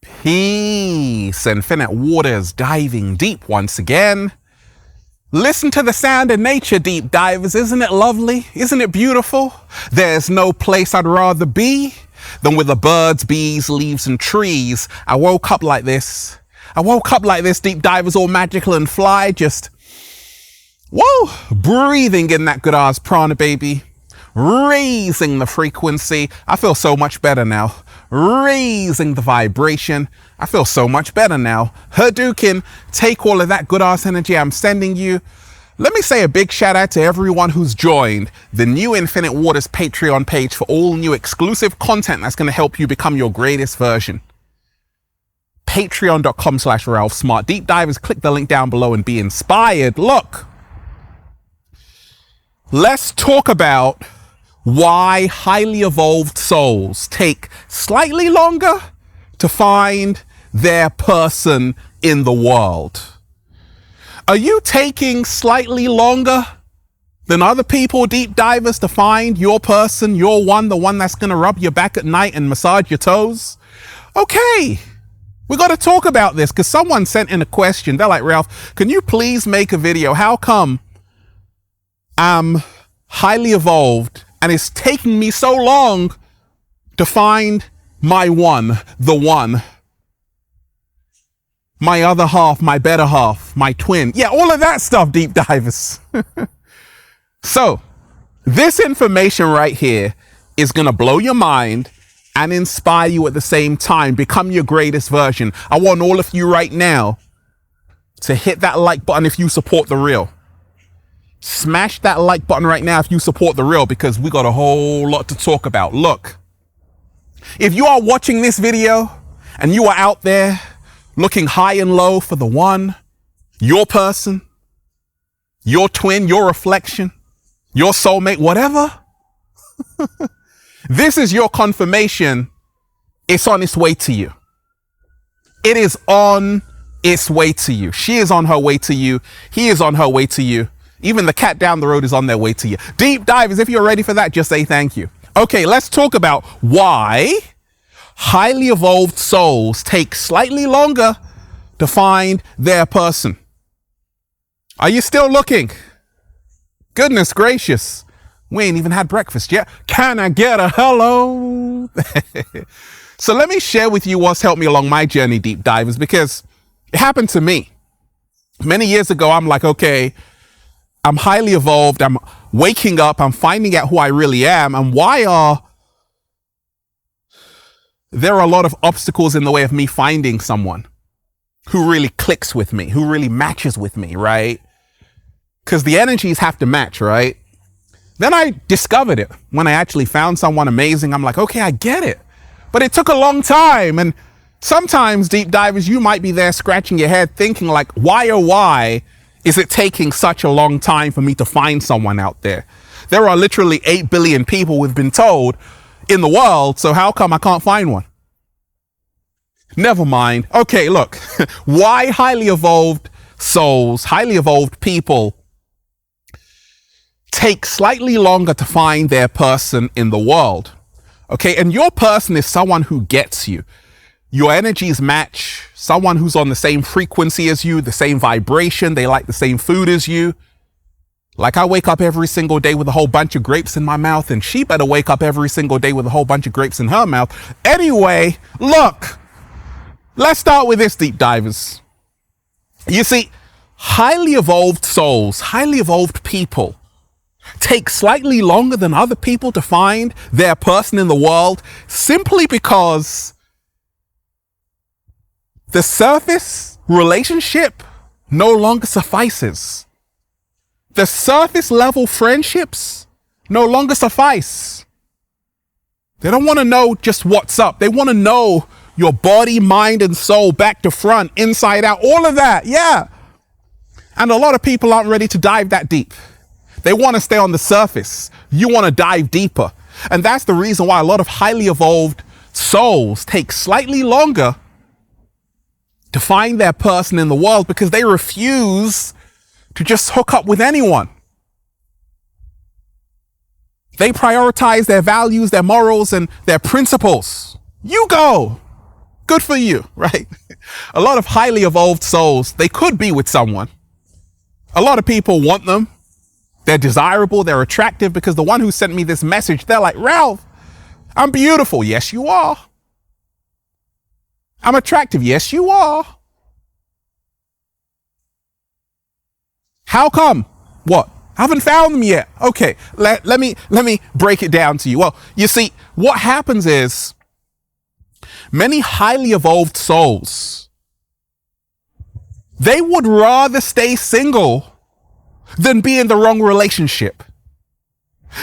Peace, infinite waters diving deep once again. Listen to the sound of nature, deep divers. Isn't it lovely? Isn't it beautiful? There's no place I'd rather be than with the birds, bees, leaves, and trees. I woke up like this. Deep divers, all magical and fly, just, whoa, breathing in that good ass prana, baby. Raising the frequency. I feel so much better now. Raising the vibration. I feel so much better now. Hadouken, take all of that good ass energy I'm sending you. Let me say a big shout out to everyone who's joined the new Infinite Waters Patreon page for all new exclusive content that's going to help you become your greatest version. Patreon.com/Ralph Smart. Deep divers, click the link down below and be inspired. Look, let's talk about why highly evolved souls take slightly longer to find their person in the world. Are you taking slightly longer than other people, deep divers, to find your person, your one, the one that's going to rub your back at night and massage your toes? Okay, we got to talk about this because someone sent in a question. They're like, Ralph, can you please make a video? How come I'm highly evolved and it's taking me so long to find my one, the one, my other half, my better half, my twin? Yeah, all of that stuff, deep divers. So this information right here is going to blow your mind and inspire you at the same time. Become your greatest version. I want all of you right now to hit that like button if you support the real. Smash that like button right now if you support the real, because we got a whole lot to talk about. Look, if you are watching this video and you are out there looking high and low for the one, your person, your twin, your reflection, your soulmate, whatever, this is your confirmation. It's on its way to you. It is on its way to you. She is on her way to you. He is on her way to you. Even the cat down the road is on their way to you. Deep divers, if you're ready for that, just say thank you. Okay, let's talk about why highly evolved souls take slightly longer to find their person. Are you still looking? Goodness gracious. We ain't even had breakfast yet. Can I get a hello? So let me share with you what's helped me along my journey, deep divers, because it happened to me. Many years ago, I'm like, okay, I'm highly evolved. I'm waking up. I'm finding out who I really am. And why are there a lot of obstacles in the way of me finding someone who really clicks with me, who really matches with me, right? Because the energies have to match, right? Then I discovered it when I actually found someone amazing. I'm like, okay, I get it. But it took a long time. And sometimes, deep divers, you might be there scratching your head thinking like, why, oh, why is it taking such a long time for me to find someone out there? There are literally 8 billion people, we've been told, in the world. So how come I can't find one? Never mind. Okay, look, why highly evolved souls, highly evolved people take slightly longer to find their person in the world. Okay, and your person is someone who gets you. Your energies match, someone who's on the same frequency as you, the same vibration, they like the same food as you. Like I wake up every single day with a whole bunch of grapes in my mouth, and she better wake up every single day with a whole bunch of grapes in her mouth. Anyway, look, let's start with this, deep divers. You see, highly evolved souls, highly evolved people take slightly longer than other people to find their person in the world simply because the surface relationship no longer suffices. The surface level friendships no longer suffice. They don't want to know just what's up. They want to know your body, mind, and soul back to front, inside out, all of that. Yeah. And a lot of people aren't ready to dive that deep. They want to stay on the surface. You want to dive deeper. And that's the reason why a lot of highly evolved souls take slightly longer to find their person in the world, because they refuse to just hook up with anyone. They prioritize their values, their morals, and their principles. You go. Good for you, right? A lot of highly evolved souls, they could be with someone. A lot of people want them. They're desirable, they're attractive, because the one who sent me this message, they're like, Ralph, I'm beautiful. Yes, you are. I'm attractive. Yes, you are. How come? What? I haven't found them yet. Okay, let me break it down to you. Well, you see, what happens is many highly evolved souls, they would rather stay single than be in the wrong relationship.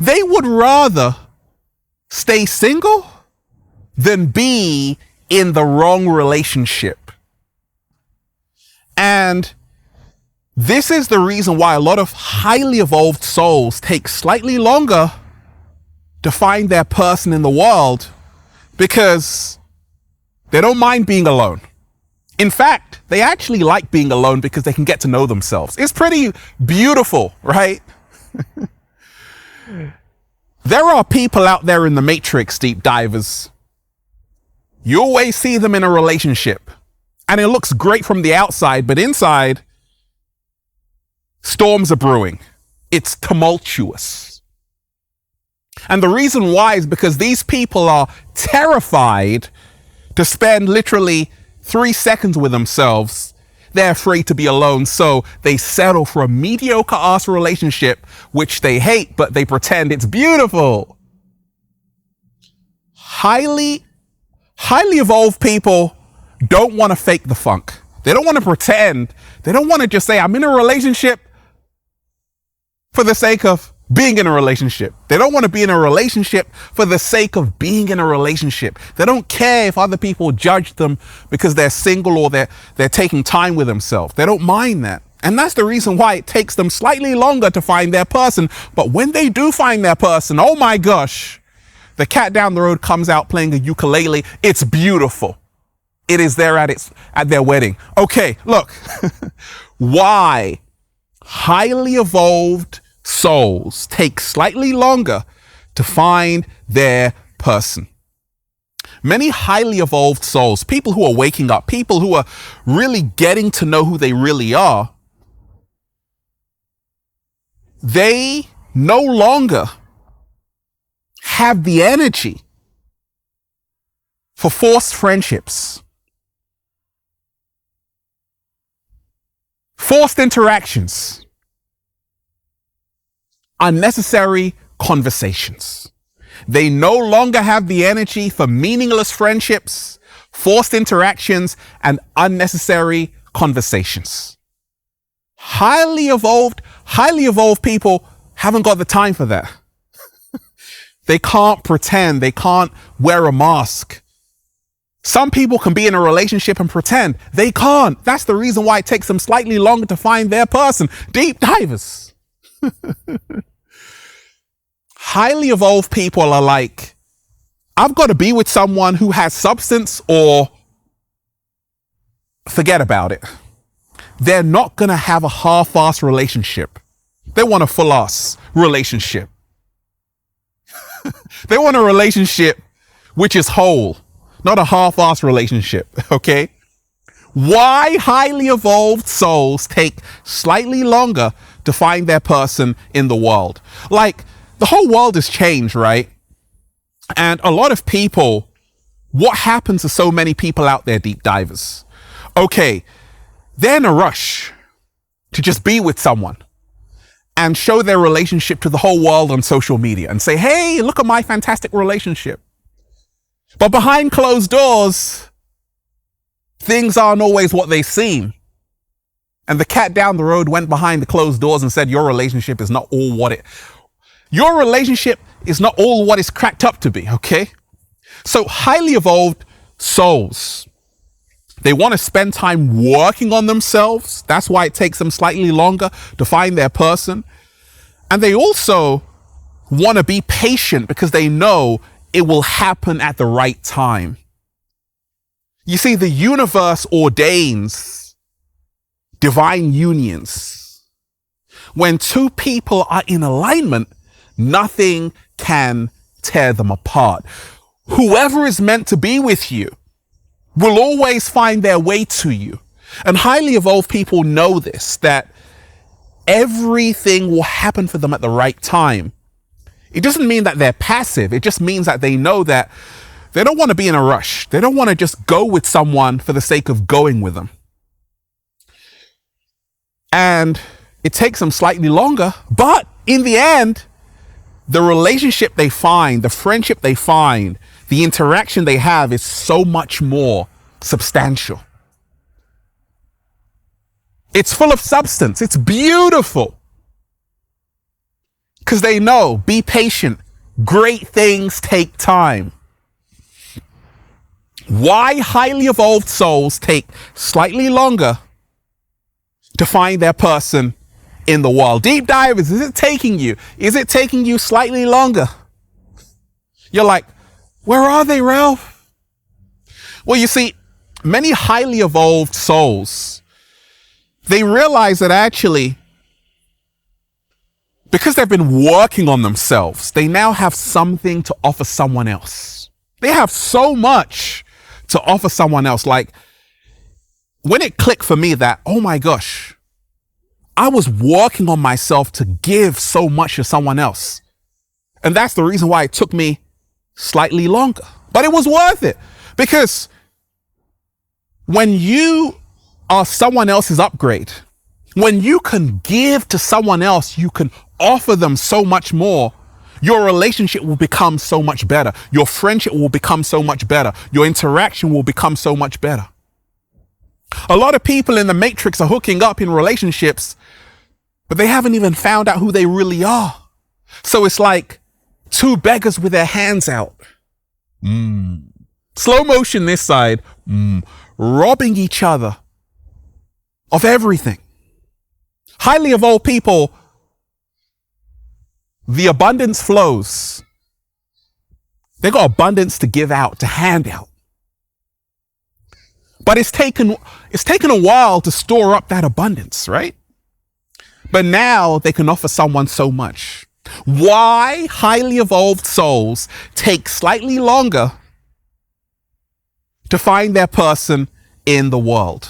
They would rather stay single than be in the wrong relationship. And this is the reason why a lot of highly evolved souls take slightly longer to find their person in the world, because they don't mind being alone. In fact, they actually like being alone because they can get to know themselves. It's pretty beautiful, right? There are people out there in the Matrix, deep divers. You always see them in a relationship, and it looks great from the outside, but inside, storms are brewing. It's tumultuous. And the reason why is because these people are terrified to spend literally 3 seconds with themselves. They're afraid to be alone, so they settle for a mediocre ass relationship, which they hate, but they pretend it's beautiful. Highly evolved people don't want to fake the funk. They don't want to pretend. They don't want to just say, I'm in a relationship for the sake of being in a relationship. They don't want to be in a relationship for the sake of being in a relationship. They don't care if other people judge them because they're single or they're taking time with themselves. They don't mind that. And that's the reason why it takes them slightly longer to find their person. But when they do find their person, oh my gosh, the cat down the road comes out playing a ukulele. It's beautiful. It is there at their wedding. Okay, look, why highly evolved souls take slightly longer to find their person. Many highly evolved souls, people who are waking up, people who are really getting to know who they really are, they no longer have the energy for forced friendships, forced interactions, unnecessary conversations. They no longer have the energy for meaningless friendships, forced interactions, and unnecessary conversations. Highly evolved people haven't got the time for that. They can't pretend. They can't wear a mask. Some people can be in a relationship and pretend. They can't. That's the reason why it takes them slightly longer to find their person. Deep divers. Highly evolved people are like, I've got to be with someone who has substance or forget about it. They're not going to have a half-ass relationship. They want a full-ass relationship. They want a relationship which is whole, not a half-ass relationship, okay? Why highly evolved souls take slightly longer to find their person in the world? Like, the whole world has changed, right? And a lot of people, what happens to so many people out there, deep divers? Okay, they're in a rush to just be with someone and show their relationship to the whole world on social media and say, hey, look at my fantastic relationship. But behind closed doors, things aren't always what they seem. And the cat down the road went behind the closed doors and said, your relationship is not all what it's cracked up to be, okay? So highly evolved souls, they want to spend time working on themselves. That's why it takes them slightly longer to find their person. And they also want to be patient because they know it will happen at the right time. You see, the universe ordains divine unions. When two people are in alignment, nothing can tear them apart. Whoever is meant to be with you will always find their way to you. And highly evolved people know this, that everything will happen for them at the right time. It doesn't mean that they're passive. It just means that they know that they don't want to be in a rush. They don't want to just go with someone for the sake of going with them. And it takes them slightly longer, but in the end, the relationship they find, the friendship they find, the interaction they have is so much more substantial. It's full of substance. It's beautiful. Because they know, be patient. Great things take time. Why highly evolved souls take slightly longer to find their person in the world? Deep divers, is it taking you? Is it taking you slightly longer? You're like, where are they, Ralph? Well, you see, many highly evolved souls, they realize that actually, because they've been working on themselves, they now have something to offer someone else. They have so much to offer someone else. Like, when it clicked for me that, oh my gosh, I was working on myself to give so much to someone else. And that's the reason why it took me slightly longer. But it was worth it. Because when you are someone else's upgrade, when you can give to someone else, you can offer them so much more. Your relationship will become so much better. Your friendship will become so much better. Your interaction will become so much better. A lot of people in the matrix are hooking up in relationships, but they haven't even found out who they really are. So it's like two beggars with their hands out. Slow motion this side, robbing each other of everything. Highly evolved people, the abundance flows. They got abundance to give out, to hand out. But it's taken a while to store up that abundance, right? But now they can offer someone so much. Why highly evolved souls take slightly longer to find their person in the world?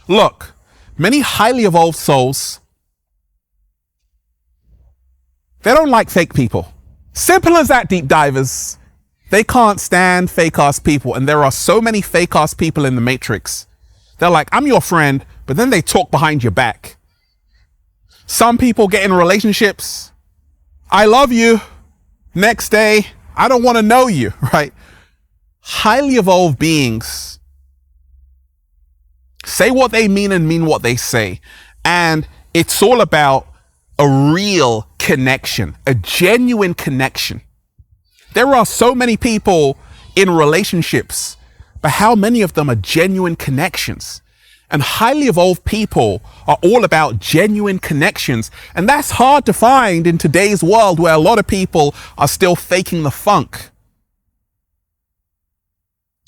Look, many highly evolved souls, they don't like fake people. Simple as that, deep divers. They can't stand fake ass people. And there are so many fake ass people in the matrix. They're like, I'm your friend, but then they talk behind your back. Some people get in relationships. I love you. Next day, I don't want to know you, right? Highly evolved beings say what they mean and mean what they say. And it's all about a real connection, a genuine connection. There are so many people in relationships, but how many of them are genuine connections? And highly evolved people are all about genuine connections. And that's hard to find in today's world where a lot of people are still faking the funk.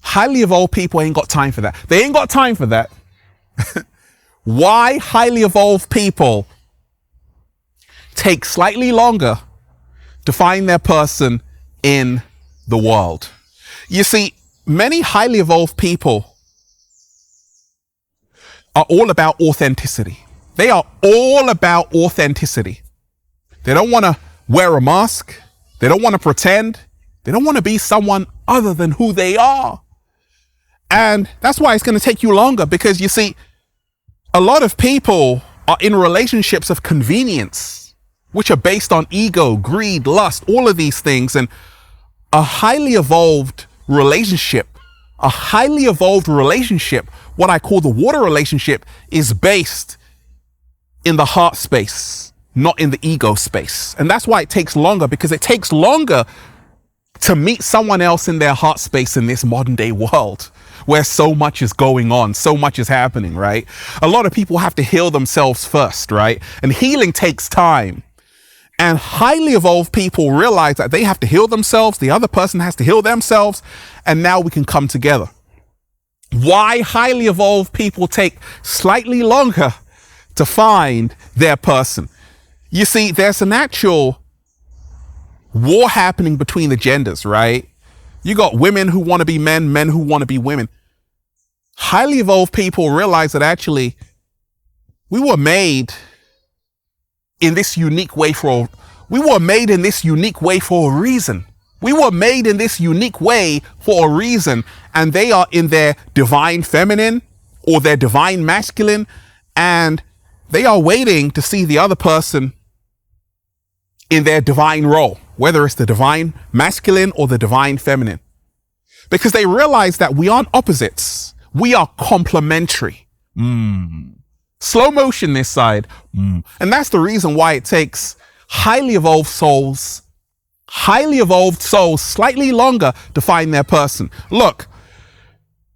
Highly evolved people ain't got time for that. They ain't got time for that. Why highly evolved people take slightly longer to find their person in the world? You see, many highly evolved people are all about authenticity. They are all about authenticity. They don't want to wear a mask. They don't want to pretend. They don't want to be someone other than who they are. And that's why it's going to take you longer, because you see, a lot of people are in relationships of convenience, which are based on ego, greed, lust, all of these things. And a highly evolved relationship, what I call the water relationship, is based in the heart space, not in the ego space. And that's why it takes longer, because it takes longer to meet someone else in their heart space in this modern day world where so much is going on, so much is happening, right? A lot of people have to heal themselves first, right? And healing takes time. And highly evolved people realize that they have to heal themselves, the other person has to heal themselves, and now we can come together. Why highly evolved people take slightly longer to find their person? You see, there's an actual war happening between the genders, right? You got women who want to be men, men who want to be women. highly evolved people realize that actually we were made in this unique way for a reason. We were made in this unique way for a reason, and they are in their divine feminine or their divine masculine, and they are waiting to see the other person in their divine role, whether it's the divine masculine or the divine feminine, because they realize that we aren't opposites. We are complementary. Slow motion this side. And that's the reason why it takes highly evolved souls slightly longer to find their person. Look,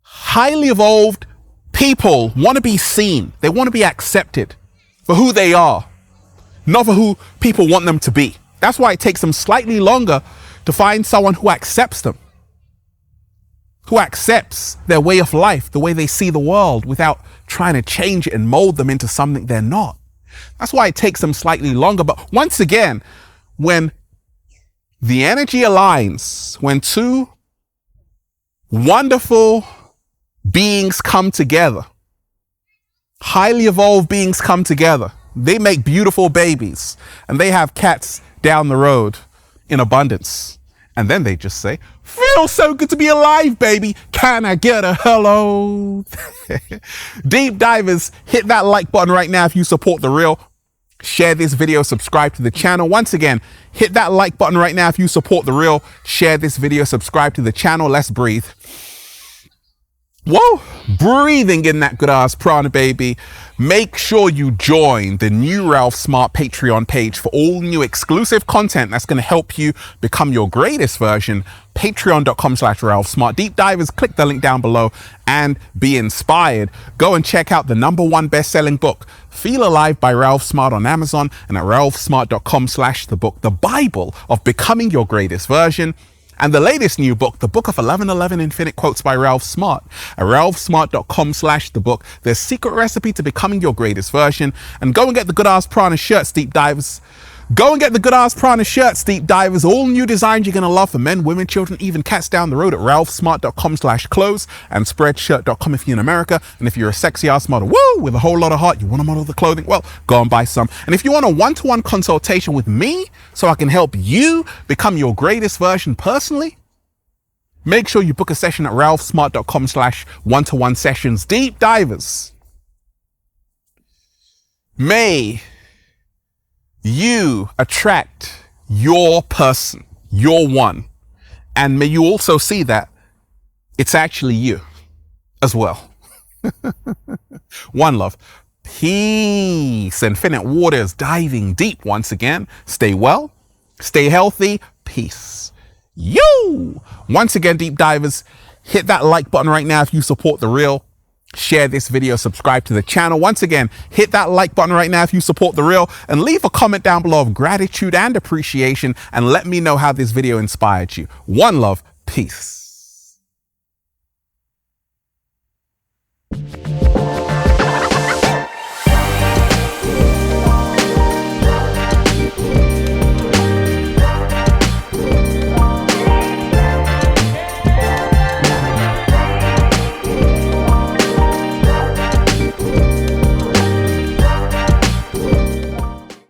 highly evolved people want to be seen. They want to be accepted for who they are, not for who people want them to be. That's why it takes them slightly longer to find someone who accepts them, who accepts their way of life, the way they see the world, without trying to change it and mold them into something they're not. That's why it takes them slightly longer. But once again, when the energy aligns, when two wonderful beings come together, highly evolved beings come together, they make beautiful babies, and they have cats down the road in abundance. And then they just say, "Feels so good to be alive, baby. Can I get a hello?" Deep divers, hit that like button right now if you support The Real. Share this video, subscribe to the channel. Once again, hit that like button right now if you support The Real. Share this video, subscribe to the channel. Let's breathe. Whoa, breathing in that good ass prana, baby. Make sure you join the new Ralph Smart Patreon page for all new exclusive content that's going to help you become your greatest version. Patreon.com/Ralph Smart. Deep divers, click the link down below and be inspired. Go and check out the #1 best-selling book, Feel Alive by Ralph Smart, on Amazon, and at ralphsmart.com/the-book, the Bible of becoming your greatest version. And the latest new book, the Book of 1111 Infinite Quotes by Ralph Smart, at ralphsmart.com/the-book, the secret recipe to becoming your greatest version. And go and get the Good Ass Prana shirts, deep divers. Go and get the Good Ass Prana shirts, deep divers. All new designs you're going to love for men, women, children, even cats down the road at ralphsmart.com/clothes and spreadshirt.com if you're in America. And if you're a sexy ass model, woo, with a whole lot of heart, you want to model the clothing, well, go and buy some. And if you want a one-to-one consultation with me so I can help you become your greatest version personally, make sure you book a session at ralphsmart.com/one-to-one sessions. Deep divers, may you attract your person, your one, and may you also see that it's actually you as well. One love, peace, infinite waters, diving deep once again. Stay well, stay healthy, peace. You! Once again, deep divers, hit that like button right now if you support The Real. Share this video, subscribe to the channel. Once again, hit that like button right now if you support The Real, and leave a comment down below of gratitude and appreciation, and let me know how this video inspired you. One love, peace.